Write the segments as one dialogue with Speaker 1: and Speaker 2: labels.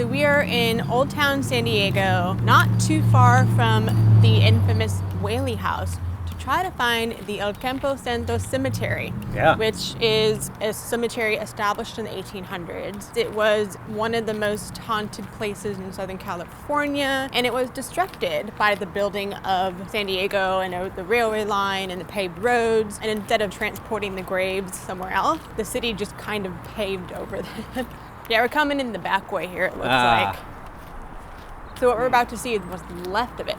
Speaker 1: So we are in Old Town San Diego, not too far from the infamous Whaley House, to try to find the El Campo Santo Cemetary, which is a cemetery established in the 1800s. It was one of the most haunted places in Southern California, and it was disrupted by the building of San Diego and the railway line and the paved roads. And instead of transporting the graves somewhere else, the city just kind of paved over them. Yeah, we're coming in the back way here, it looks like. So what we're about to see is what's left of it.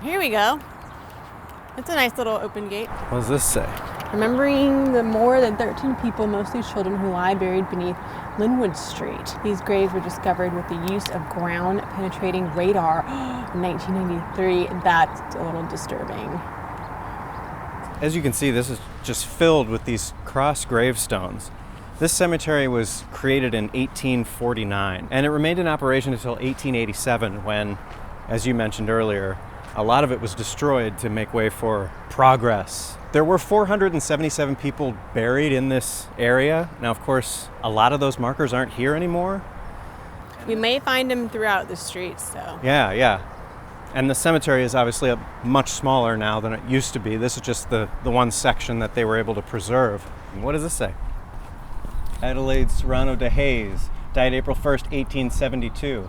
Speaker 1: Here we go. It's a nice little open gate.
Speaker 2: What does this say?
Speaker 1: Remembering the more than 13 people, mostly children, who lie buried beneath Linwood Street. These graves were discovered with the use of ground-penetrating radar in 1993. That's a little disturbing.
Speaker 2: As you can see, this is just filled with these cross gravestones. This cemetery was created in 1849, and it remained in operation until 1887 when, as you mentioned earlier, a lot of it was destroyed to make way for progress. There were 477 people buried in this area. Now, of course, a lot of those markers aren't here anymore.
Speaker 1: We may find them throughout the streets, so.
Speaker 2: Yeah. And the cemetery is obviously much smaller now than it used to be. This is just the one section that they were able to preserve. What does this say? Adelaide Serrano de Hayes died April 1st, 1872,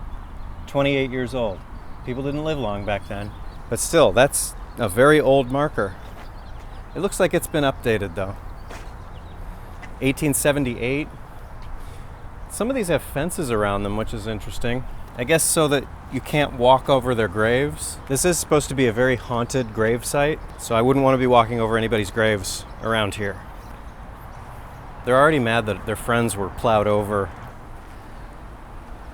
Speaker 2: 28 years old. People didn't live long back then. But still, that's a very old marker. It looks like it's been updated though. 1878. Some of these have fences around them, which is interesting. I guess so that you can't walk over their graves. This is supposed to be a very haunted grave site, so I wouldn't want to be walking over anybody's graves around here. They're already mad that their friends were plowed over.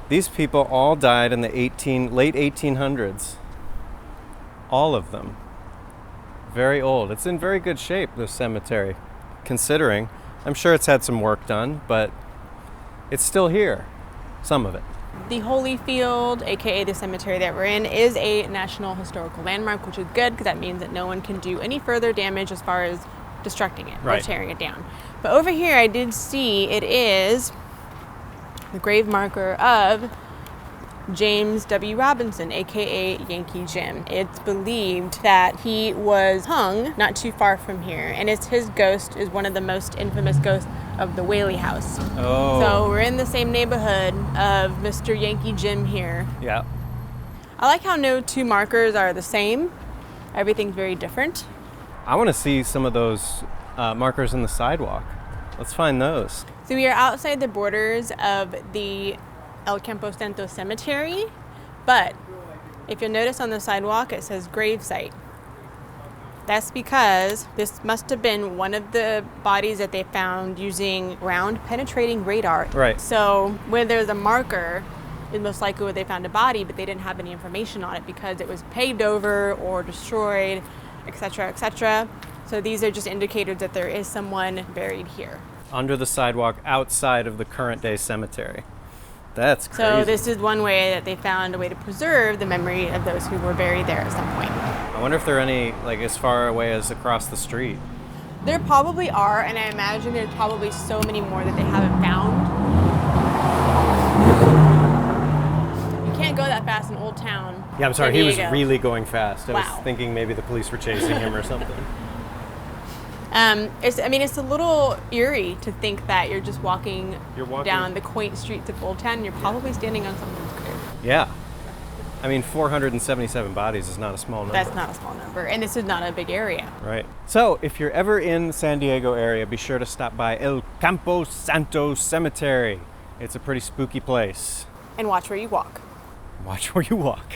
Speaker 2: These people all died in the late 1800s. All of them. Very old. It's in very good shape, this cemetery, considering. I'm sure it's had some work done, but it's still here. Some of it.
Speaker 1: The Holyfield, aka the cemetery that we're in, is a National Historical Landmark, which is good because that means that no one can do any further damage as far as destructing it or tearing it down. But over here I did see it is the grave marker of James W. Robinson, aka Yankee Jim. It's believed that he was hung not too far from here, and his ghost is one of the most infamous ghosts of the Whaley House.
Speaker 2: Oh.
Speaker 1: So we're in the same neighborhood of Mr. Yankee Jim here.
Speaker 2: Yeah.
Speaker 1: I like how no two markers are the same. Everything's very different.
Speaker 2: I want to see some of those markers in the sidewalk. Let's find those.
Speaker 1: So we are outside the borders of the El Campo Santo Cemetery, but if you'll notice on the sidewalk it says gravesite. That's because this must have been one of the bodies that they found using ground penetrating radar.
Speaker 2: Right.
Speaker 1: So where there's a marker is most likely where they found a body, but they didn't have any information on it because it was paved over or destroyed, etc., etc. So these are just indicators that there is someone buried here.
Speaker 2: Under the sidewalk outside of the current day cemetery. That's crazy.
Speaker 1: So this is one way that they found a way to preserve the memory of those who were buried there at some point.
Speaker 2: I wonder if there are any, like, as far away as across the street.
Speaker 1: There probably are, and I imagine there's probably so many more that they haven't found. You can't go that fast in Old Town.
Speaker 2: Yeah, I'm sorry,
Speaker 1: San
Speaker 2: he was
Speaker 1: Diego.
Speaker 2: really going fast. I
Speaker 1: Wow.
Speaker 2: was thinking maybe the police were chasing him or something.
Speaker 1: It's a little eerie to think that you're just walking
Speaker 2: walking
Speaker 1: down the quaint streets of Old Town and you're probably standing on someone's grave.
Speaker 2: Yeah. I mean, 477 bodies is not a small number.
Speaker 1: That's not a small number, and this is not a big area.
Speaker 2: Right. So, if you're ever in the San Diego area, be sure to stop by El Campo Santo Cemetery. It's a pretty spooky place.
Speaker 1: And watch where you walk.
Speaker 2: Watch where you walk.